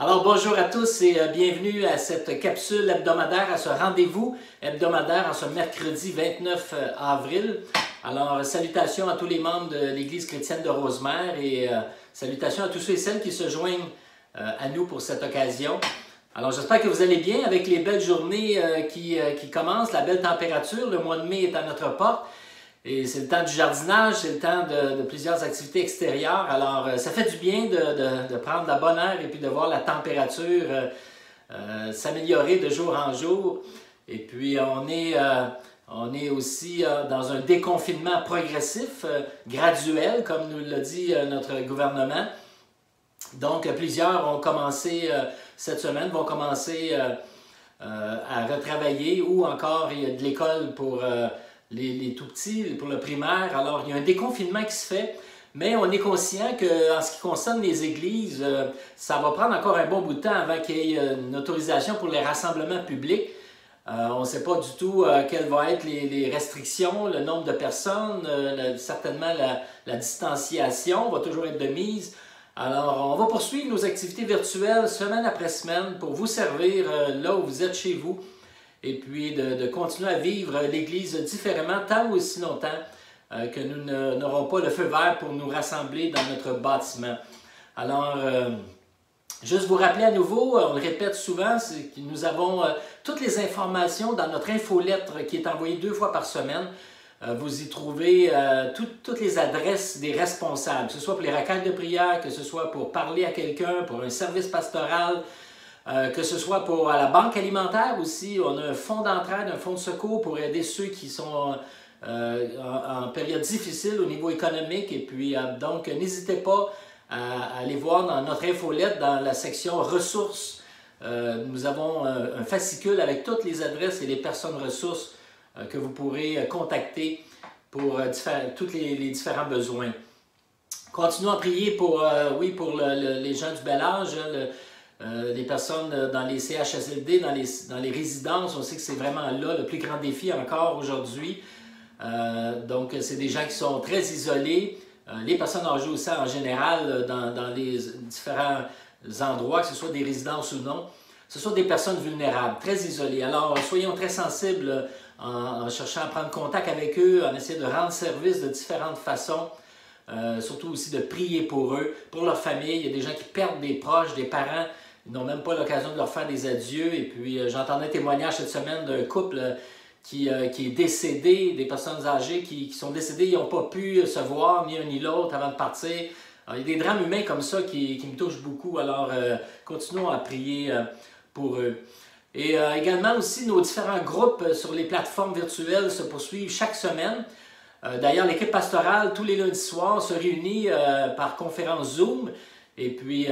Alors bonjour à tous et bienvenue à cette capsule hebdomadaire, à ce rendez-vous hebdomadaire en ce mercredi 29 avril. Alors salutations à tous les membres de l'Église chrétienne de Rosemère et salutations à tous ceux et celles qui se joignent à nous pour cette occasion. Alors j'espère que vous allez bien avec les belles journées qui commencent, la belle température, le mois de mai est à notre porte. Et c'est le temps du jardinage, c'est le temps de plusieurs activités extérieures. Alors, ça fait du bien de prendre la bonne air et puis de voir la température s'améliorer de jour en jour. Et puis, on est aussi dans un déconfinement progressif, graduel, comme nous l'a dit notre gouvernement. Donc, plusieurs ont commencé cette semaine, vont commencer à retravailler ou encore il y a de l'école pour... les tout-petits, pour le primaire. Alors, il y a un déconfinement qui se fait, mais on est conscient qu'en ce qui concerne les églises, ça va prendre encore un bon bout de temps avant qu'il y ait une autorisation pour les rassemblements publics. On ne sait pas du tout quelles vont être les restrictions, le nombre de personnes, certainement la distanciation va toujours être de mise. Alors, on va poursuivre nos activités virtuelles semaine après semaine pour vous servir là où vous êtes chez vous. Et puis de continuer à vivre l'Église différemment tant ou aussi longtemps que nous n'aurons pas le feu vert pour nous rassembler dans notre bâtiment. Alors, juste vous rappeler à nouveau, on le répète souvent, c'est que nous avons toutes les informations dans notre infolettre qui est envoyée 2 fois par semaine. Vous y trouvez toutes les adresses des responsables, que ce soit pour les requêtes de prière, que ce soit pour parler à quelqu'un, pour un service pastoral, que ce soit pour la banque alimentaire aussi, on a un fonds d'entraide, un fonds de secours pour aider ceux qui sont en période difficile au niveau économique. Et puis, donc, n'hésitez pas à aller voir dans notre infolettre, dans la section ressources. Nous avons un fascicule avec toutes les adresses et les personnes ressources que vous pourrez contacter pour tous les différents besoins. Continuons à prier pour, les gens du bel âge, les personnes dans les CHSLD, dans les résidences. On sait que c'est vraiment là le plus grand défi encore aujourd'hui. Donc, c'est des gens qui sont très isolés. Les personnes âgées aussi en général dans les différents endroits, que ce soit des résidences ou non, ce sont des personnes vulnérables, très isolées. Alors, soyons très sensibles en cherchant à prendre contact avec eux, en essayant de rendre service de différentes façons. Surtout aussi de prier pour eux, pour leur famille. Il y a des gens qui perdent des proches, des parents. Ils n'ont même pas l'occasion de leur faire des adieux. Et puis, j'entendais un témoignage cette semaine d'un couple qui est décédé, des personnes âgées qui sont décédées. Ils n'ont pas pu se voir, ni un ni l'autre, avant de partir. Alors, il y a des drames humains comme ça qui me touchent beaucoup. Alors, continuons à prier pour eux. Et également aussi, nos différents groupes sur les plateformes virtuelles se poursuivent chaque semaine. D'ailleurs, l'équipe pastorale, tous les lundis soirs, se réunit par conférence Zoom. Et puis,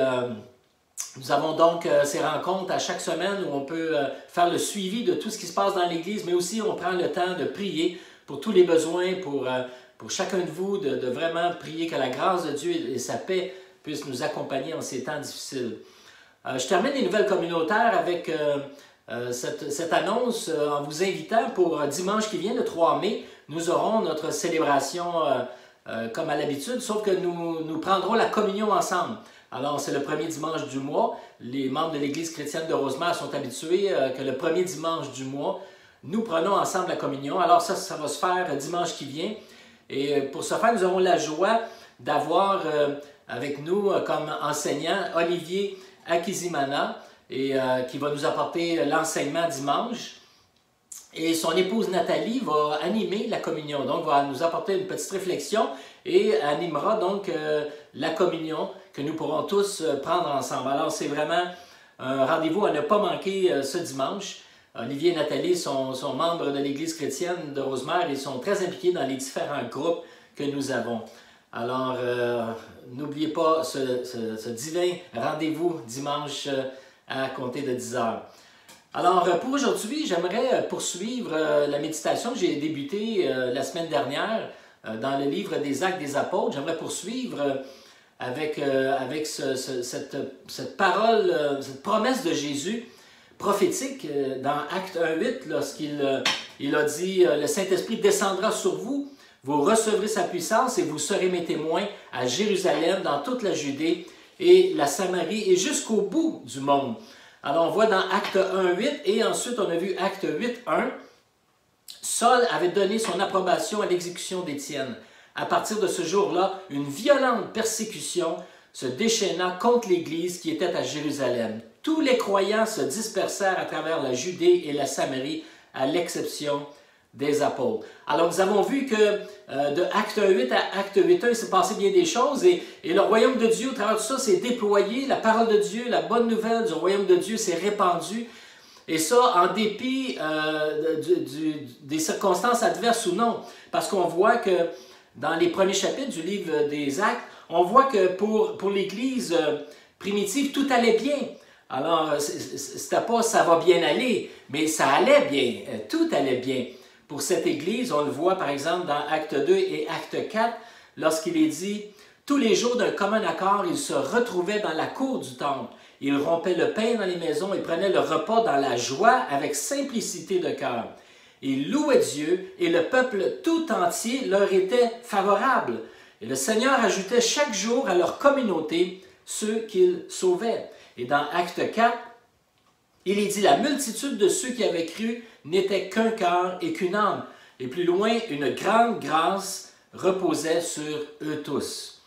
nous avons donc ces rencontres à chaque semaine où on peut faire le suivi de tout ce qui se passe dans l'Église, mais aussi on prend le temps de prier pour tous les besoins, pour chacun de vous, de vraiment prier que la grâce de Dieu et sa paix puissent nous accompagner en ces temps difficiles. Je termine les nouvelles communautaires avec cette annonce en vous invitant pour dimanche qui vient, le 3 mai, nous aurons notre célébration comme à l'habitude, sauf que nous prendrons la communion ensemble. Alors, c'est le premier dimanche du mois. Les membres de l'Église chrétienne de Rosemère sont habitués que le premier dimanche du mois, nous prenons ensemble la communion. Alors, ça va se faire dimanche qui vient. Et pour ce faire, nous aurons la joie d'avoir avec nous comme enseignant Olivier Akizimana, et qui va nous apporter l'enseignement dimanche. Et son épouse Nathalie va animer la communion, donc va nous apporter une petite réflexion et animera donc la communion que nous pourrons tous prendre ensemble. Alors c'est vraiment un rendez-vous à ne pas manquer ce dimanche. Olivier et Nathalie sont membres de l'Église chrétienne de Rosemère et sont très impliqués dans les différents groupes que nous avons. Alors n'oubliez pas ce divin rendez-vous dimanche à compter de 10 h. Alors, pour aujourd'hui, j'aimerais poursuivre la méditation que j'ai débutée la semaine dernière dans le livre des Actes des Apôtres. J'aimerais poursuivre avec cette parole, cette promesse de Jésus prophétique dans Acte 1:8, lorsqu'il a dit « Le Saint-Esprit descendra sur vous, vous recevrez sa puissance et vous serez mes témoins à Jérusalem, dans toute la Judée et la Samarie et jusqu'au bout du monde. Alors on voit dans Acte 1:8 et ensuite on a vu Acte 8:1. Saul avait donné son approbation à l'exécution d'Étienne. À partir de ce jour-là, une violente persécution se déchaîna contre l'Église qui était à Jérusalem. Tous les croyants se dispersèrent à travers la Judée et la Samarie, à l'exception des apôtres. Alors nous avons vu que de Acte 8 à Acte 8.1, il s'est passé bien des choses et le royaume de Dieu, au travers de ça, s'est déployé. La parole de Dieu, la bonne nouvelle du royaume de Dieu s'est répandue. Et ça, en dépit des circonstances adverses ou non. Parce qu'on voit que dans les premiers chapitres du livre des Actes, on voit que pour l'Église primitive, tout allait bien. Alors, c'était pas « ça va bien aller », mais ça allait bien, tout allait bien. Pour cette Église, on le voit par exemple dans Acte 2 et Acte 4, lorsqu'il est dit « Tous les jours d'un commun accord, ils se retrouvaient dans la cour du temple. Ils rompaient le pain dans les maisons et prenaient le repas dans la joie avec simplicité de cœur. Ils louaient Dieu et le peuple tout entier leur était favorable. Et le Seigneur ajoutait chaque jour à leur communauté ceux qu'il sauvait. » Et dans Acte 4, il est dit « La multitude de ceux qui avaient cru n'était qu'un cœur et qu'une âme. » Et plus loin, une grande grâce reposait sur eux tous.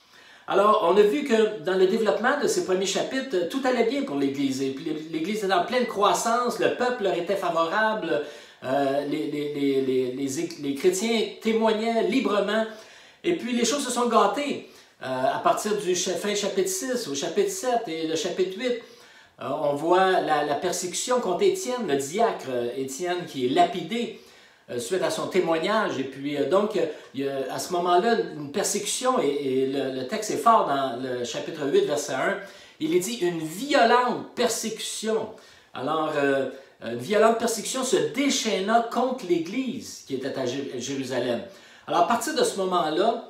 Alors, on a vu que dans le développement de ces premiers chapitres, tout allait bien pour l'Église. Et puis l'Église était en pleine croissance, le peuple leur était favorable, les chrétiens témoignaient librement. Et puis les choses se sont gâtées. À partir du fin chapitre 6 au chapitre 7 et le chapitre 8, on voit la persécution contre Étienne, le diacre Étienne qui est lapidé suite à son témoignage. Et puis donc, il y a, à ce moment-là, une persécution, et le texte est fort dans le chapitre 8, verset 1, il est dit « une violente persécution ». Alors, une violente persécution se déchaîna contre l'Église qui était à Jérusalem. Alors, à partir de ce moment-là,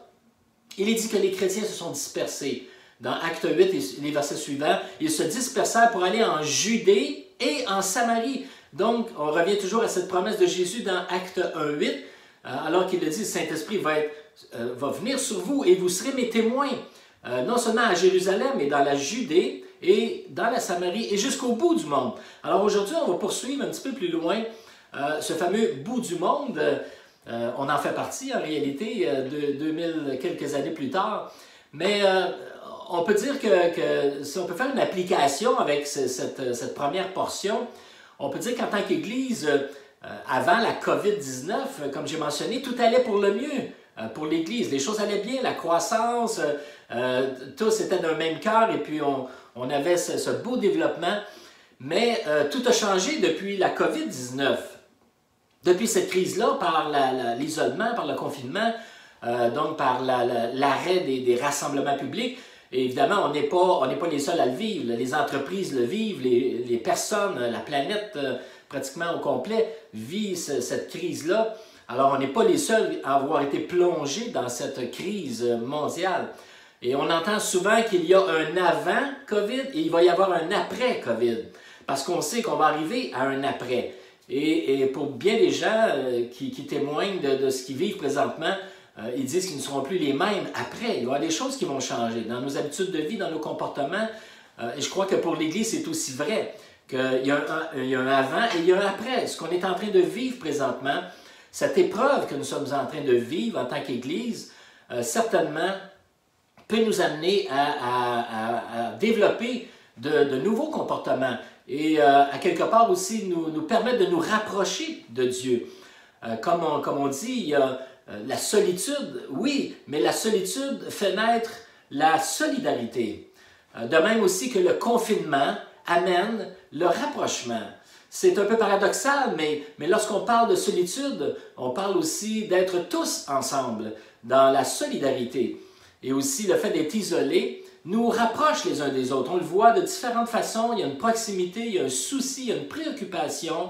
il est dit que les chrétiens se sont dispersés. Dans Acte 8 et les versets suivants, ils se dispersèrent pour aller en Judée et en Samarie. Donc, on revient toujours à cette promesse de Jésus dans Acte 1:8, alors qu'il le dit, le Saint-Esprit va venir sur vous et vous serez mes témoins, non seulement à Jérusalem, mais dans la Judée et dans la Samarie et jusqu'au bout du monde. Alors aujourd'hui, on va poursuivre un petit peu plus loin ce fameux bout du monde. On en fait partie en réalité, 2000 quelques années plus tard. Mais on peut dire que si on peut faire une application avec cette première portion, on peut dire qu'en tant qu'Église, avant la COVID-19, comme j'ai mentionné, tout allait pour le mieux pour l'Église. Les choses allaient bien, la croissance, tous étaient d'un même cœur et puis on avait ce beau développement. Mais tout a changé depuis la COVID-19. Depuis cette crise-là, par l'isolement, par le confinement, donc par l'arrêt des rassemblements publics. Et évidemment, on n'est pas les seuls à le vivre. Les entreprises le vivent, les personnes, la planète pratiquement au complet vit cette crise-là. Alors, on n'est pas les seuls à avoir été plongés dans cette crise mondiale. Et on entend souvent qu'il y a un avant-COVID et il va y avoir un après-COVID. Parce qu'on sait qu'on va arriver à un après. Et pour bien des gens qui témoignent de ce qu'ils vivent présentement, ils disent qu'ils ne seront plus les mêmes après. Il y aura des choses qui vont changer dans nos habitudes de vie, dans nos comportements. Et je crois que pour l'Église, c'est aussi vrai qu'il y a un avant et il y a un après. Ce qu'on est en train de vivre présentement, cette épreuve que nous sommes en train de vivre en tant qu'Église, certainement peut nous amener à développer de nouveaux comportements et à quelque part aussi nous permettre de nous rapprocher de Dieu. Comme on dit, il y a la solitude, oui, mais la solitude fait naître la solidarité. De même aussi que le confinement amène le rapprochement. C'est un peu paradoxal, mais lorsqu'on parle de solitude, on parle aussi d'être tous ensemble, dans la solidarité. Et aussi le fait d'être isolé nous rapproche les uns des autres. On le voit de différentes façons, il y a une proximité, il y a un souci, il y a une préoccupation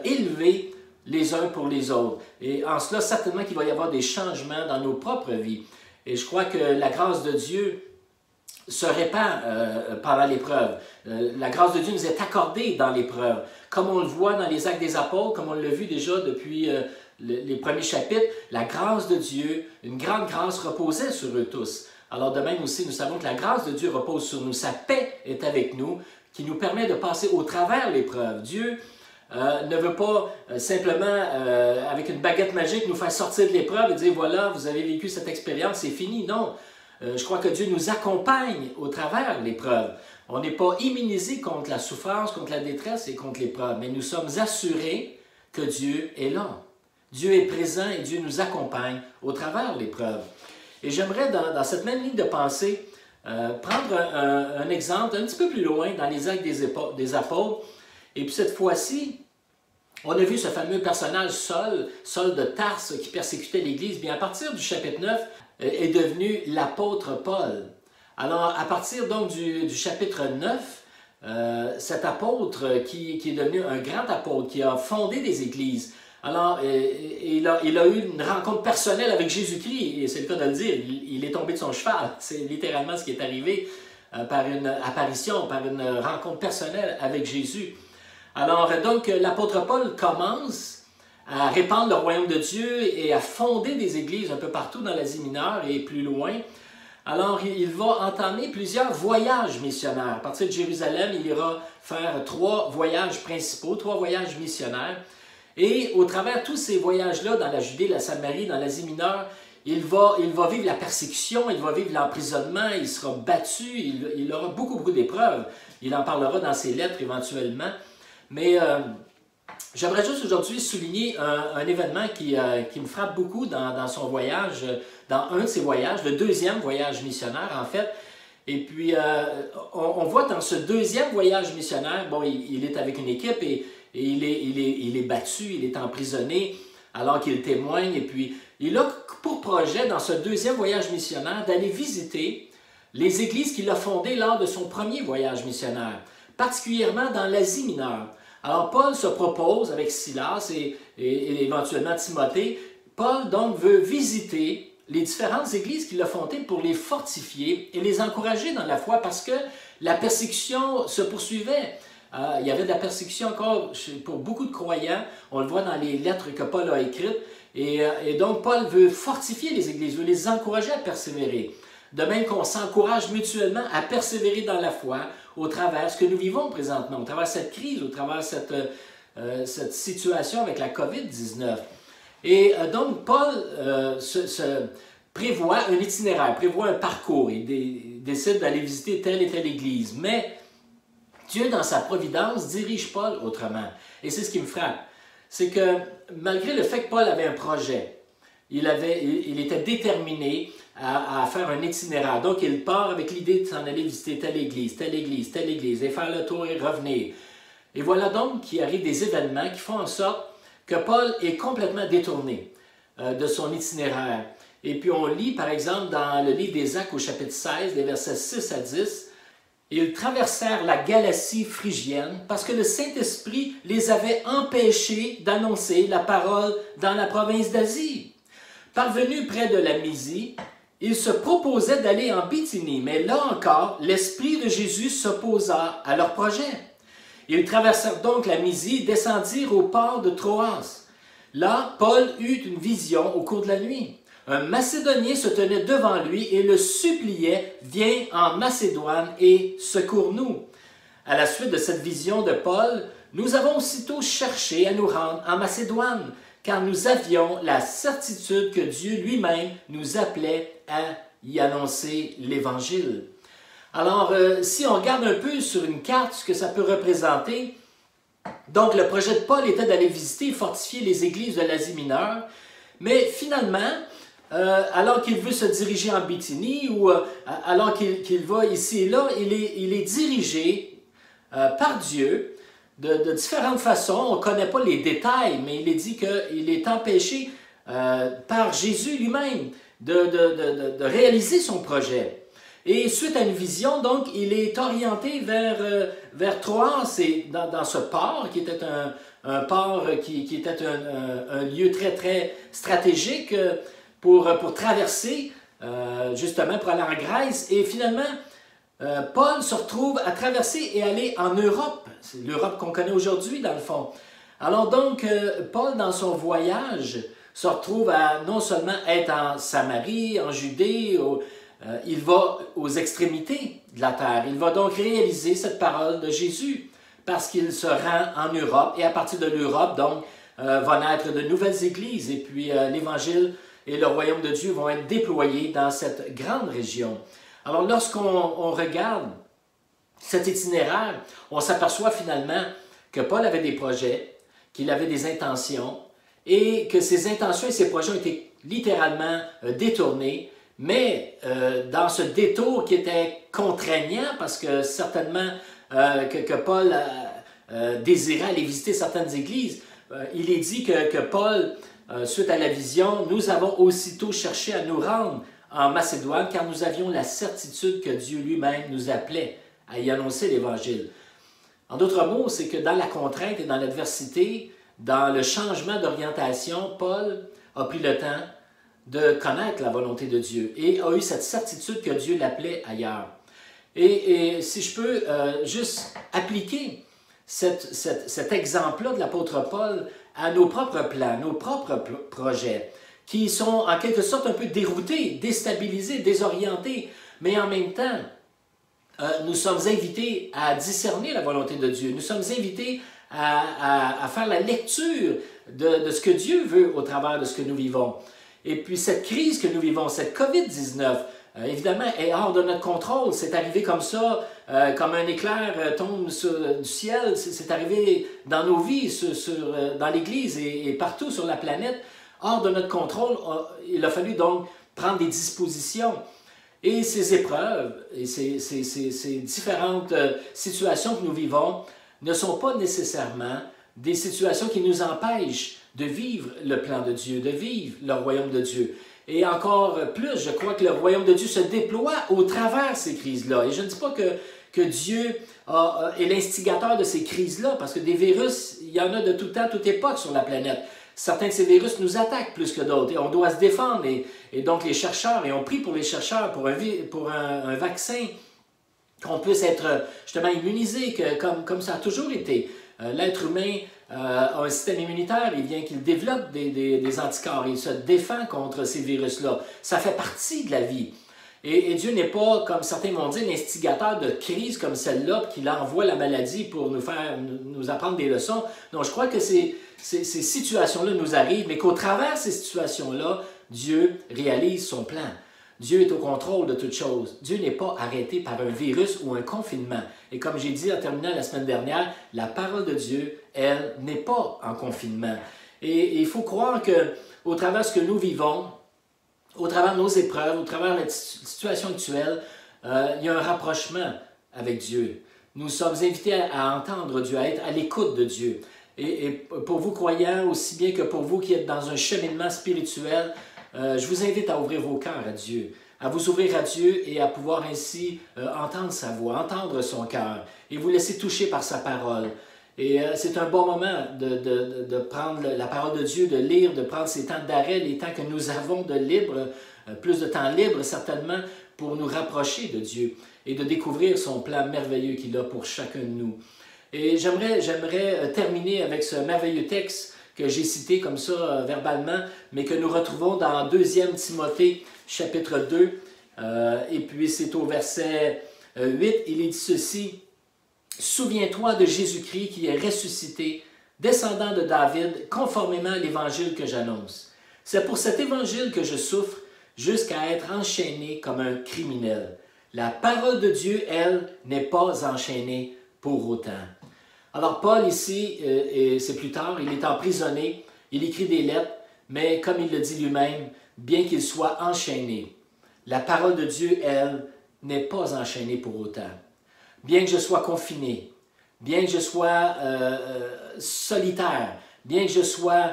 élevée les uns pour les autres. Et en cela, certainement qu'il va y avoir des changements dans nos propres vies. Et je crois que la grâce de Dieu se répand pendant l'épreuve. La grâce de Dieu nous est accordée dans l'épreuve. Comme on le voit dans les Actes des Apôtres, comme on l'a vu déjà depuis les premiers chapitres, la grâce de Dieu, une grande grâce reposait sur eux tous. Alors de même aussi, nous savons que la grâce de Dieu repose sur nous. Sa paix est avec nous, qui nous permet de passer au travers l'épreuve. Dieu ne veut pas simplement, avec une baguette magique, nous faire sortir de l'épreuve et dire, voilà, vous avez vécu cette expérience, c'est fini. Non, je crois que Dieu nous accompagne au travers l'épreuve. On n'est pas immunisé contre la souffrance, contre la détresse et contre l'épreuve, mais nous sommes assurés que Dieu est là. Dieu est présent et Dieu nous accompagne au travers l'épreuve. Et j'aimerais, dans cette même ligne de pensée, prendre un exemple un petit peu plus loin dans les Actes des Apôtres. Et puis cette fois-ci, on a vu ce fameux personnage Saul de Tarse, qui persécutait l'Église. Bien, à partir du chapitre 9, est devenu l'apôtre Paul. Alors, à partir donc du chapitre 9, cet apôtre qui est devenu un grand apôtre, qui a fondé des églises, alors il a eu une rencontre personnelle avec Jésus-Christ, et c'est le cas de le dire, il est tombé de son cheval. C'est littéralement ce qui est arrivé par une apparition, par une rencontre personnelle avec Jésus. Alors, donc, l'apôtre Paul commence à répandre le royaume de Dieu et à fonder des églises un peu partout dans l'Asie mineure et plus loin. Alors, il va entamer plusieurs voyages missionnaires. À partir de Jérusalem, il ira faire 3 voyages principaux, 3 voyages missionnaires. Et au travers de tous ces voyages-là, dans la Judée, la Samarie, dans l'Asie mineure, il va vivre la persécution, il va vivre l'emprisonnement, il sera battu, il aura beaucoup d'épreuves. Il en parlera dans ses lettres éventuellement. Mais j'aimerais juste aujourd'hui souligner un événement qui me frappe beaucoup dans son voyage, dans un de ses voyages, le 2e voyage missionnaire en fait. Et puis, on voit dans ce 2e voyage missionnaire, bon, il est avec une équipe et il est battu, il est emprisonné alors qu'il témoigne. Et puis, il a pour projet, dans ce 2e voyage missionnaire, d'aller visiter les églises qu'il a fondées lors de son 1er voyage missionnaire, particulièrement dans l'Asie mineure. Alors, Paul se propose, avec Silas et éventuellement Timothée, Paul donc veut visiter les différentes églises qu'il a fondées pour les fortifier et les encourager dans la foi parce que la persécution se poursuivait. Il y avait de la persécution encore pour beaucoup de croyants. On le voit dans les lettres que Paul a écrites. Et donc, Paul veut fortifier les églises, veut les encourager à persévérer. De même qu'on s'encourage mutuellement à persévérer dans la foi au travers de ce que nous vivons présentement, au travers de cette crise, au travers de cette situation avec la COVID-19. Et donc, Paul prévoit un itinéraire, prévoit un parcours. Il décide d'aller visiter telle et telle église. Mais Dieu, dans sa providence, dirige Paul autrement. Et c'est ce qui me frappe. C'est que malgré le fait que Paul avait un projet, il était déterminé à faire un itinéraire. Donc, il part avec l'idée de s'en aller visiter telle église, telle église, telle église, et faire le tour et revenir. Et voilà donc qu'il arrive des événements qui font en sorte que Paul est complètement détourné de son itinéraire. Et puis, on lit, par exemple, dans le livre des Actes au chapitre 16, les versets 6 à 10, « Ils traversèrent la Galatie phrygienne parce que le Saint-Esprit les avait empêchés d'annoncer la parole dans la province d'Asie. Parvenus près de la Mysie, ils se proposaient d'aller en Bithynie, mais là encore, l'Esprit de Jésus s'opposa à leur projet. Ils traversèrent donc la Mysie et descendirent au port de Troas. Là, Paul eut une vision au cours de la nuit. Un Macédonien se tenait devant lui et le suppliait « Viens en Macédoine et secours-nous ». À la suite de cette vision de Paul, nous avons aussitôt cherché à nous rendre en Macédoine, car nous avions la certitude que Dieu lui-même nous appelait à y annoncer l'Évangile. Alors, si on regarde un peu sur une carte ce que ça peut représenter, donc le projet de Paul était d'aller visiter et fortifier les églises de l'Asie mineure, mais finalement, alors qu'il veut se diriger en Bithynie ou alors qu'il va ici et là, il est dirigé par Dieu de différentes façons. On ne connaît pas les détails, mais il est dit qu'il est empêché par Jésus lui-même de réaliser son projet. Et suite à une vision, donc, il est orienté vers Troas, et dans ce port qui était un port qui était un lieu très, très stratégique pour traverser, justement, pour aller en Grèce. Et finalement, Paul se retrouve à traverser et aller en Europe. C'est l'Europe qu'on connaît aujourd'hui, dans le fond. Alors donc, Paul, dans son voyage, se retrouve à non seulement être en Samarie, en Judée, il va aux extrémités de la terre. Il va donc réaliser cette parole de Jésus parce qu'il se rend en Europe et à partir de l'Europe, donc, vont naître de nouvelles églises et puis l'Évangile et le royaume de Dieu vont être déployés dans cette grande région. Alors lorsqu'on regarde cet itinéraire, on s'aperçoit finalement que Paul avait des projets, qu'il avait des intentions et que ces intentions et ces projets ont été littéralement détournés, mais dans ce détour qui était contraignant parce que certainement que Paul désirait aller visiter certaines églises, il est dit que Paul, suite à la vision, nous avons aussitôt cherché à nous rendre en Macédoine car nous avions la certitude que Dieu lui-même nous appelait à y annoncer l'Évangile. En d'autres mots, c'est que dans la contrainte et dans l'adversité, dans le changement d'orientation, Paul a pris le temps de connaître la volonté de Dieu et a eu cette certitude que Dieu l'appelait ailleurs. Et si je peux juste appliquer cet exemple-là de l'apôtre Paul à nos propres plans, nos propres projets, qui sont en quelque sorte un peu déroutés, déstabilisés, désorientés, mais en même temps, nous sommes invités à discerner la volonté de Dieu. Nous sommes invités à faire la lecture de ce que Dieu veut au travers de ce que nous vivons. Et puis cette crise que nous vivons, cette COVID-19, évidemment, est hors de notre contrôle. C'est arrivé comme ça, comme un éclair tombe du ciel. C'est arrivé dans nos vies, dans l'Église et partout sur la planète. Hors de notre contrôle, il a fallu donc prendre des dispositions. Et ces épreuves et ces différentes situations que nous vivons ne sont pas nécessairement des situations qui nous empêchent de vivre le plan de Dieu, de vivre le royaume de Dieu. Et encore plus, je crois que le royaume de Dieu se déploie au travers de ces crises-là. Et je ne dis pas que Dieu est l'instigateur de ces crises-là, parce que des virus, il y en a de tout temps, toute époque sur la planète. Certains de ces virus nous attaquent plus que d'autres et on doit se défendre. Et donc les chercheurs, et on prie pour les chercheurs, pour un vaccin, qu'on puisse être justement immunisé, comme ça a toujours été. L'être humain a un système immunitaire, il vient qu'il développe des anticorps, il se défend contre ces virus-là. Ça fait partie de la vie. Et Dieu n'est pas, comme certains m'ont dit, l'instigateur de crises comme celle-là, qui envoie la maladie pour nous apprendre des leçons. Donc je crois que ces situations-là nous arrivent, mais qu'au travers de ces situations-là, Dieu réalise son plan. Dieu est au contrôle de toutes choses. Dieu n'est pas arrêté par un virus ou un confinement. Et comme j'ai dit en terminant la semaine dernière, la parole de Dieu, elle, n'est pas en confinement. Et il faut croire qu'au travers de ce que nous vivons, au travers de nos épreuves, au travers de la situation actuelle, il y a un rapprochement avec Dieu. Nous sommes invités à entendre Dieu, à être à l'écoute de Dieu. Et pour vous croyants, aussi bien que pour vous qui êtes dans un cheminement spirituel, je vous invite à ouvrir vos cœurs à Dieu, à vous ouvrir à Dieu et à pouvoir ainsi entendre sa voix, entendre son cœur et vous laisser toucher par sa parole. Et c'est un bon moment de prendre la parole de Dieu, de lire, de prendre ces temps d'arrêt, les temps que nous avons de libre, plus de temps libre certainement, pour nous rapprocher de Dieu et de découvrir son plan merveilleux qu'il a pour chacun de nous. Et j'aimerais terminer avec ce merveilleux texte que j'ai cité comme ça verbalement, mais que nous retrouvons dans 2 Timothée, chapitre 2, et puis c'est au verset 8, il est dit ceci: « Souviens-toi de Jésus-Christ qui est ressuscité, descendant de David, conformément à l'évangile que j'annonce. C'est pour cet évangile que je souffre, jusqu'à être enchaîné comme un criminel. La parole de Dieu, elle, n'est pas enchaînée pour autant. » Alors Paul ici, et c'est plus tard, il est emprisonné, il écrit des lettres, mais comme il le dit lui-même, bien qu'il soit enchaîné, la parole de Dieu, elle, n'est pas enchaînée pour autant. Bien que je sois confiné, bien que je sois solitaire, bien que je sois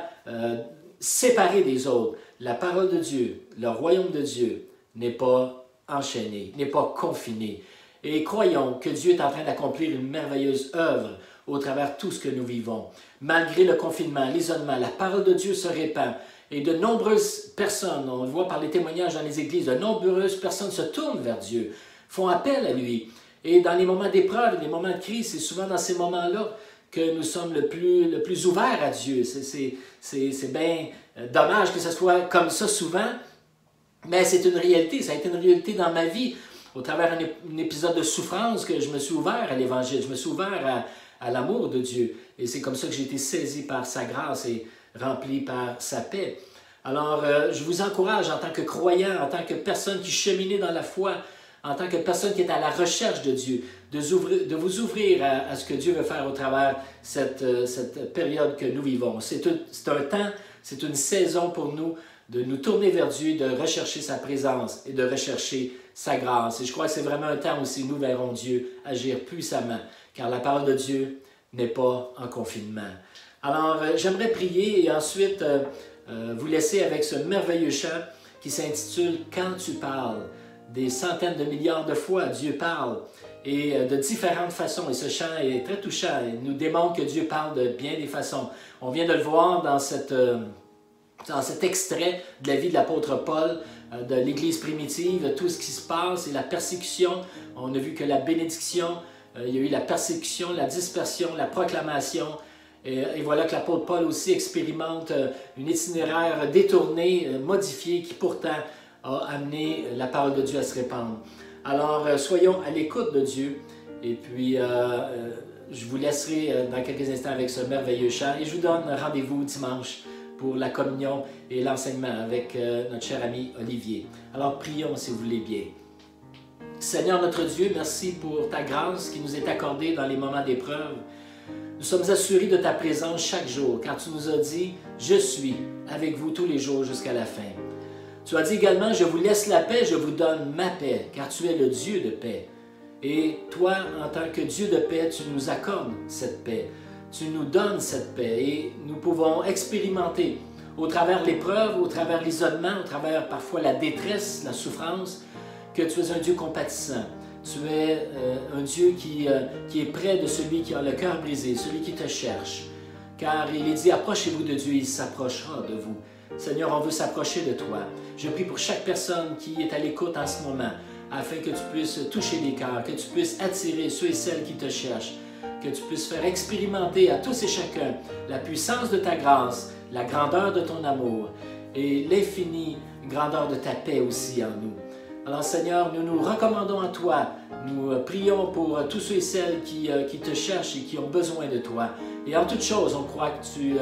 séparé des autres, la parole de Dieu, le royaume de Dieu n'est pas enchaîné, n'est pas confiné. Et croyons que Dieu est en train d'accomplir une merveilleuse œuvre au travers de tout ce que nous vivons. Malgré le confinement, l'isolement, la parole de Dieu se répand et de nombreuses personnes, on le voit par les témoignages dans les églises, de nombreuses personnes se tournent vers Dieu, font appel à lui. Et dans les moments d'épreuve, les moments de crise, c'est souvent dans ces moments-là que nous sommes le plus ouverts à Dieu. C'est bien dommage que ce soit comme ça souvent, Mais c'est une réalité, ça a été une réalité dans ma vie, au travers d'un épisode de souffrance que je me suis ouvert à l'Évangile, je me suis ouvert à l'amour de Dieu. Et c'est comme ça que j'ai été saisi par sa grâce et rempli par sa paix. Alors, je vous encourage en tant que croyant, en tant que personne qui cheminait dans la foi, en tant que personne qui est à la recherche de Dieu, de vous ouvrir à ce que Dieu veut faire au travers cette période que nous vivons. C'est un temps, c'est une saison pour nous de nous tourner vers Dieu, de rechercher sa présence et de rechercher sa grâce. Et je crois que c'est vraiment un temps où nous verrons Dieu agir puissamment, car la parole de Dieu n'est pas en confinement. Alors, j'aimerais prier et ensuite vous laisser avec ce merveilleux chant qui s'intitule « Quand tu parles ». Des centaines de milliards de fois, Dieu parle et de différentes façons. Et ce chant est très touchant. Il nous démontre que Dieu parle de bien des façons. On vient de le voir dans cet extrait de la vie de l'apôtre Paul, de l'Église primitive, tout ce qui se passe et la persécution. On a vu que la bénédiction, il y a eu la persécution, la dispersion, la proclamation. Et voilà que l'apôtre Paul aussi expérimente une itinéraire détournée, modifiée, qui pourtant a amené la parole de Dieu à se répandre. Alors, soyons à l'écoute de Dieu. Et puis, je vous laisserai dans quelques instants avec ce merveilleux chant. Et je vous donne rendez-vous dimanche pour la communion et l'enseignement avec notre cher ami Olivier. Alors, prions si vous voulez bien. Seigneur notre Dieu, merci pour ta grâce qui nous est accordée dans les moments d'épreuve. Nous sommes assurés de ta présence chaque jour, car tu nous as dit « Je suis avec vous tous les jours jusqu'à la fin ». Tu as dit également « Je vous laisse la paix, je vous donne ma paix, car tu es le Dieu de paix. » Et toi, en tant que Dieu de paix, tu nous accordes cette paix. Tu nous donnes cette paix et nous pouvons expérimenter au travers l'épreuve, au travers l'isolement, au travers parfois la détresse, la souffrance, que tu es un Dieu compatissant. Tu es un Dieu qui est près de celui qui a le cœur brisé, celui qui te cherche. Car il est dit « Approchez-vous de Dieu, il s'approchera de vous. » Seigneur, on veut s'approcher de toi. Je prie pour chaque personne qui est à l'écoute en ce moment, afin que tu puisses toucher les cœurs, que tu puisses attirer ceux et celles qui te cherchent, que tu puisses faire expérimenter à tous et chacun la puissance de ta grâce, la grandeur de ton amour et l'infinie grandeur de ta paix aussi en nous. Alors Seigneur, nous nous recommandons à toi, nous prions pour tous ceux et celles qui te cherchent et qui ont besoin de toi. Et en toute chose, on croit que tu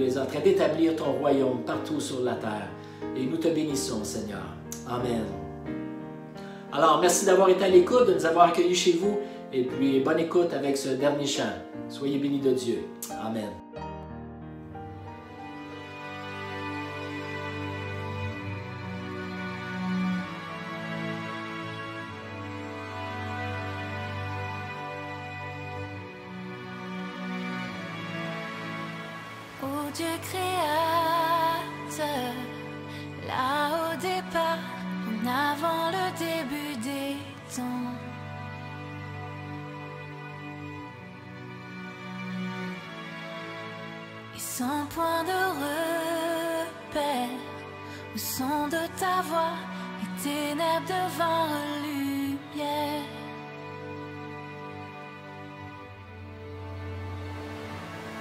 es en train d'établir ton royaume partout sur la terre. Et nous te bénissons, Seigneur. Amen. Alors, merci d'avoir été à l'écoute, de nous avoir accueillis chez vous. Et puis, bonne écoute avec ce dernier chant. Soyez bénis de Dieu. Amen. Ô Dieu créateur, là au départ, en avant le début des temps. Et sans point de repère, au son de ta voix, les ténèbres devant lumière.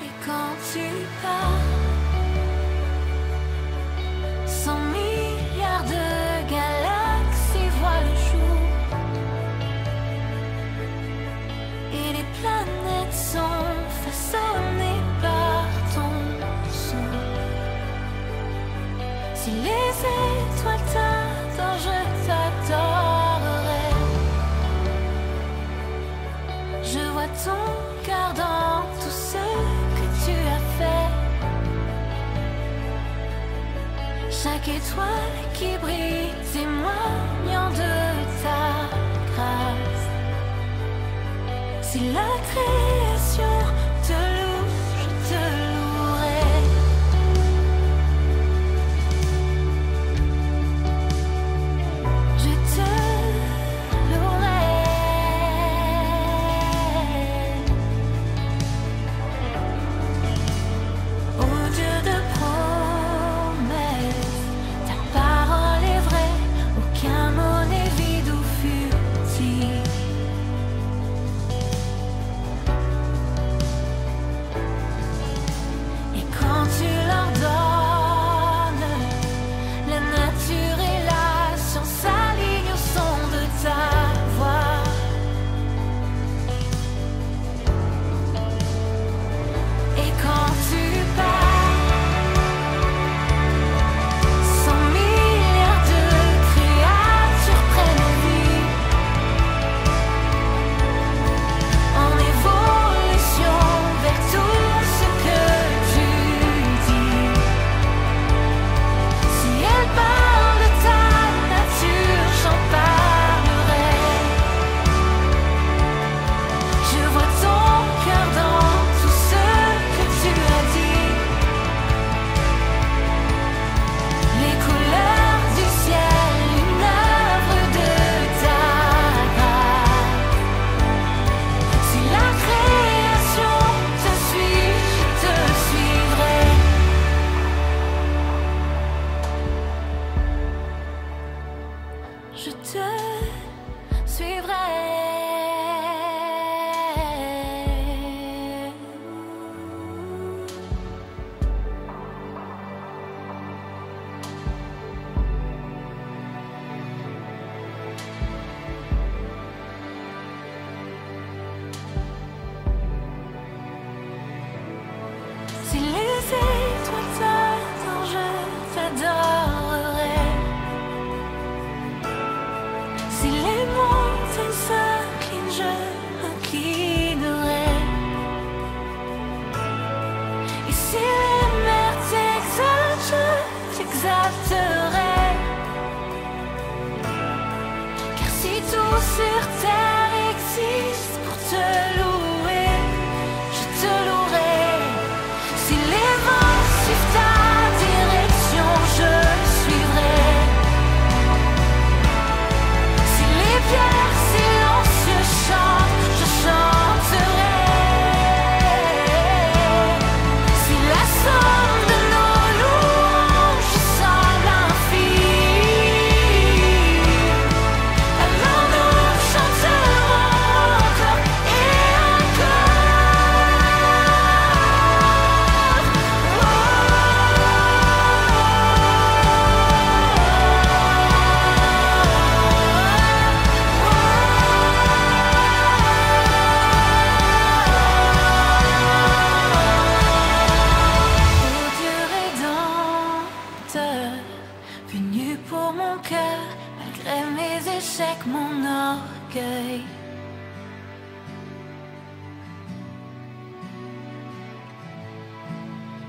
Et quand tu parles, 100 milliards de galaxies voient le jour. Et les planètes sont façonnées par ton son. Si les étoiles t'adorent, je t'adorerai. Je vois ton cœur dans tout ce que tu as fait. Chaque étoile qui brille témoignant de ta grâce. Si la création te loue, je te louerai. Je te louerai. Ô Dieu de promesses, ta parole est vraie, aucun mot n'est vide ou futile.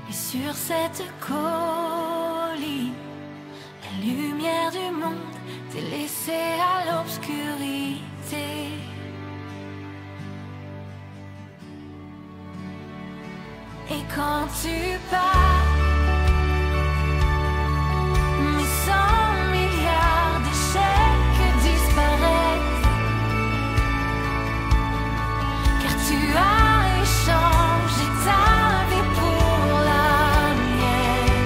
Et sur cette colline, la lumière du monde t'est laissée à l'obscurité. Et quand tu pars, mes 100 milliards d'échecs disparaissent, car tu as échangé ta vie pour la mienne.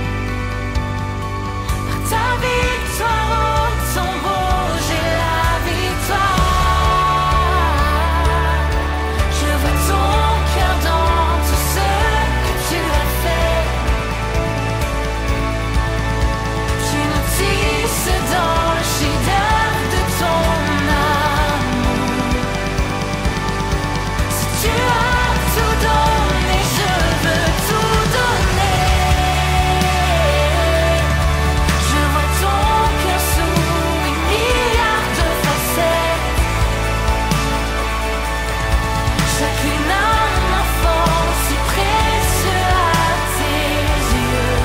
Par ta victoire au tombeau, j'ai la victoire. Je vois ton cœur dans tout ce que tu as fait. Tu nous tisses dans le chef-d'œuvre de ton amour. Si tu as tout donné, je veux tout donner. Je vois ton cœur sous des milliards de facettes. Chacune un enfant si précieux à tes yeux.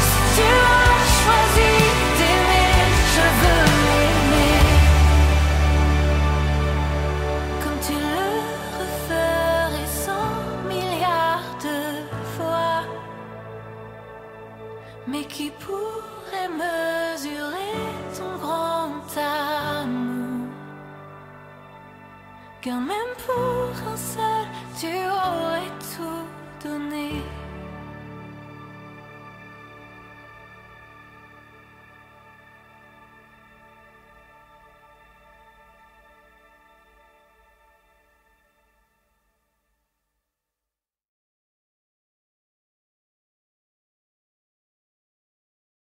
Si tu as choisi d'aimer, je veux l'aimer comme tu le referais 100 milliards de fois. Mais qui pourrait mesurer ton grand amour? Car même pour un seul, tu aurais tout donné.